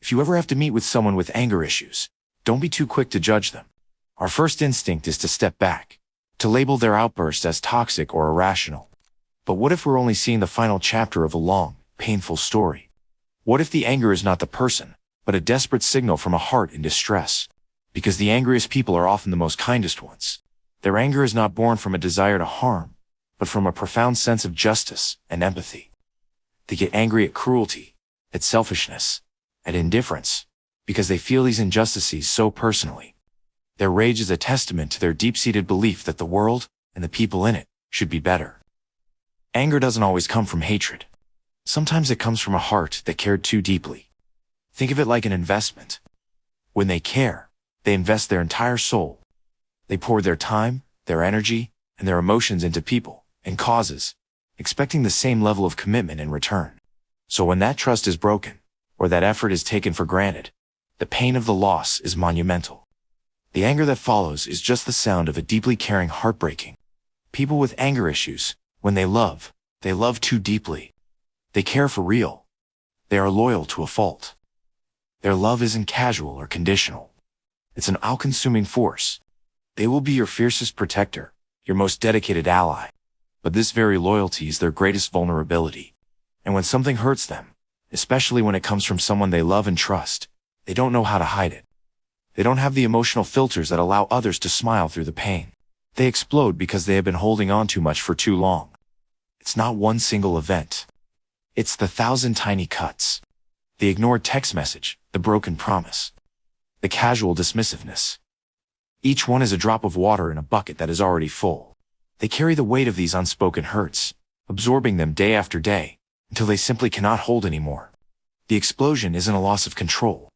If you ever have to meet with someone with anger issues, don't be too quick to judge them. Our first instinct is to step back, to label their outburst as toxic or irrational. But what if we're only seeing the final chapter of a long, painful story? What if the anger is not the person, but a desperate signal from a heart in distress? Because the angriest people are often the most kindest ones. Their anger is not born from a desire to harm, but from a profound sense of justice and empathy. They get angry at cruelty, at selfishness, at indifference, because they feel these injustices so personally. Their rage is a testament to their deep-seated belief that the world, and the people in it, should be better. Anger doesn't always come from hatred. Sometimes it comes from a heart that cared too deeply. Think of it like an investment. When they care, they invest their entire soul. They pour their time, their energy, and their emotions into people and causes, expecting the same level of commitment in return. So when that trust is broken, or that effort is taken for granted, the pain of the loss is monumental. The anger that follows is just the sound of a deeply caring heartbreaking. People with anger issues, when they love too deeply. They care for real. They are loyal to a fault. Their love isn't casual or conditional. It's an all-consuming force. They will be your fiercest protector, your most dedicated ally. But this very loyalty is their greatest vulnerability. And when something hurts them, especially when it comes from someone they love and trust, they don't know how to hide it. They don't have the emotional filters that allow others to smile through the pain. They explode because they have been holding on too much for too long. It's not one single event. It's the 1,000 tiny cuts. The ignored text message, the broken promise, the casual dismissiveness. Each one is a drop of water in a bucket that is already full. They carry the weight of these unspoken hurts, absorbing them day after day, until they simply cannot hold anymore. The explosion isn't a loss of control.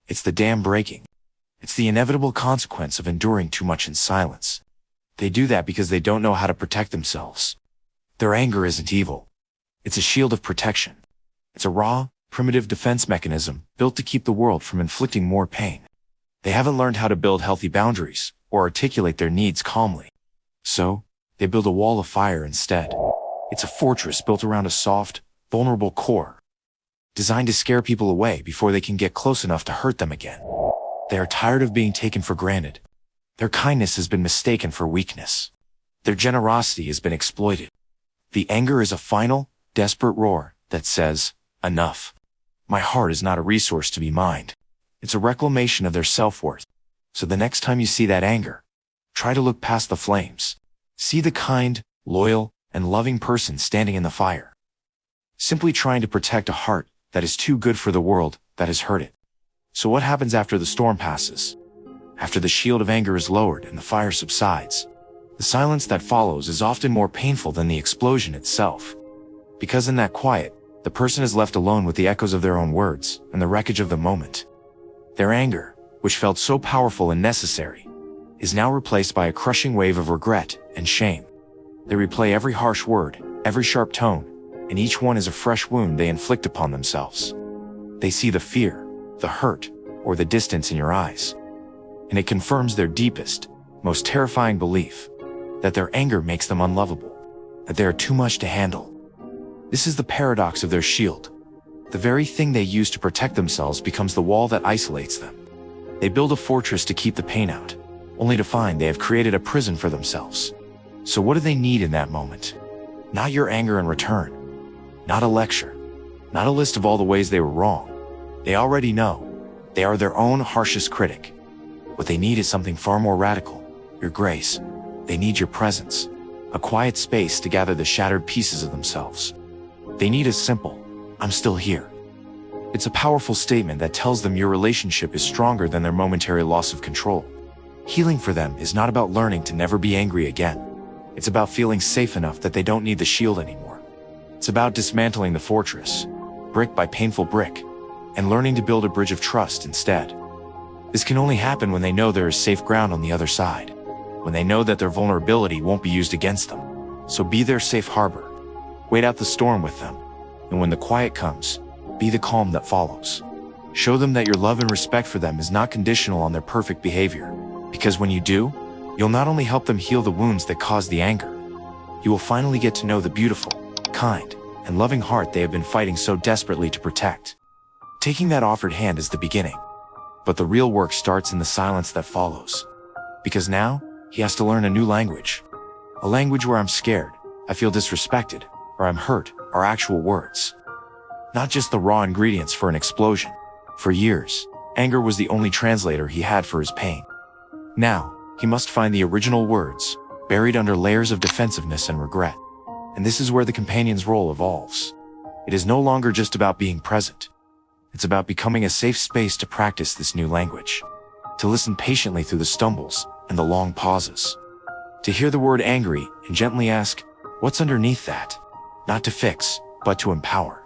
It's the dam breaking. It's the inevitable consequence of enduring too much in silence. They do that because they don't know how to protect themselves. Their anger isn't evil. It's a shield of protection. It's a raw, primitive defense mechanism built to keep the world from inflicting more pain. They haven't learned how to build healthy boundaries or articulate their needs calmly. So, they build a wall of fire instead. It's a fortress built around a soft, vulnerable core, designed to scare people away before they can get close enough to hurt them again. They are tired of being taken for granted. Their kindness has been mistaken for weakness. Their generosity has been exploited. The anger is a final, desperate roar that says, enough. My heart is not a resource to be mined. It's a reclamation of their self-worth. So the next time you see that anger, try to look past the flames. See the kind, loyal, and loving person standing in the fire, simply trying to protect a heart that is too good for the world that has hurt it. So what happens after the storm passes? After the shield of anger is lowered and the fire subsides, the silence that follows is often more painful than the explosion itself. Because in that quiet, the person is left alone with the echoes of their own words and the wreckage of the moment. Their anger, which felt so powerful and necessary, is now replaced by a crushing wave of regret and shame. They replay every harsh word, every sharp tone, and each one is a fresh wound they inflict upon themselves. They see the fear, the hurt, or the distance in your eyes, and it confirms their deepest, most terrifying belief, that their anger makes them unlovable, that they are too much to handle. This is the paradox of their shield. The very thing they use to protect themselves becomes the wall that isolates them. They build a fortress to keep the pain out, only to find they have created a prison for themselves. So what do they need in that moment? Not your anger in return. Not a lecture. Not a list of all the ways they were wrong. They already know. They are their own harshest critic. What they need is something far more radical. Your grace. They need your presence. A quiet space to gather the shattered pieces of themselves. They need a simple, I'm still here. It's a powerful statement that tells them your relationship is stronger than their momentary loss of control. Healing for them is not about learning to never be angry again. It's about feeling safe enough that they don't need the shield anymore. It's about dismantling the fortress, brick by painful brick, and learning to build a bridge of trust instead. This can only happen when they know there is safe ground on the other side, when they know that their vulnerability won't be used against them. So be their safe harbor. Wait out the storm with them, and when the quiet comes, be the calm that follows. Show them that your love and respect for them is not conditional on their perfect behavior, because when you do, you'll not only help them heal the wounds that caused the anger, you will finally get to know the beautiful, kind, and loving heart they have been fighting so desperately to protect. Taking that offered hand is the beginning. But the real work starts in the silence that follows. Because now, he has to learn a new language. A language where I'm scared, I feel disrespected, or I'm hurt, are actual words. Not just the raw ingredients for an explosion. For years, anger was the only translator he had for his pain. Now, he must find the original words, buried under layers of defensiveness and regret. And this is where the companion's role evolves. It is no longer just about being present. It's about becoming a safe space to practice this new language. To listen patiently through the stumbles and the long pauses. To hear the word angry and gently ask, what's underneath that? Not to fix, but to empower.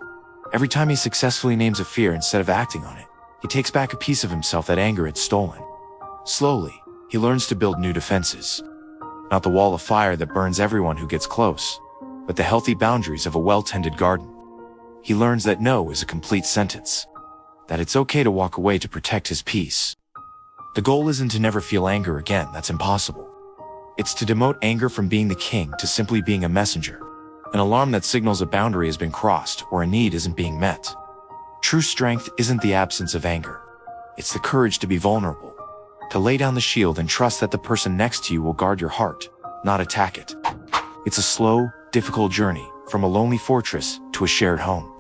Every time he successfully names a fear instead of acting on it, he takes back a piece of himself that anger had stolen. Slowly, he learns to build new defenses. Not the wall of fire that burns everyone who gets close, but the healthy boundaries of a well-tended garden. He learns that no is a complete sentence. That it's okay to walk away to protect his peace. The goal isn't to never feel anger again, that's impossible. It's to demote anger from being the king to simply being a messenger. An alarm that signals a boundary has been crossed or a need isn't being met. True strength isn't the absence of anger. It's the courage to be vulnerable. To lay down the shield and trust that the person next to you will guard your heart, not attack it. It's a slow, difficult journey from a lonely fortress to a shared home.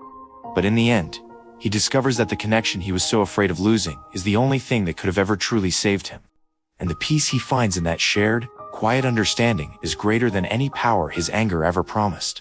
But in the end, he discovers that the connection he was so afraid of losing is the only thing that could have ever truly saved him. And the peace he finds in that shared, quiet understanding is greater than any power his anger ever promised.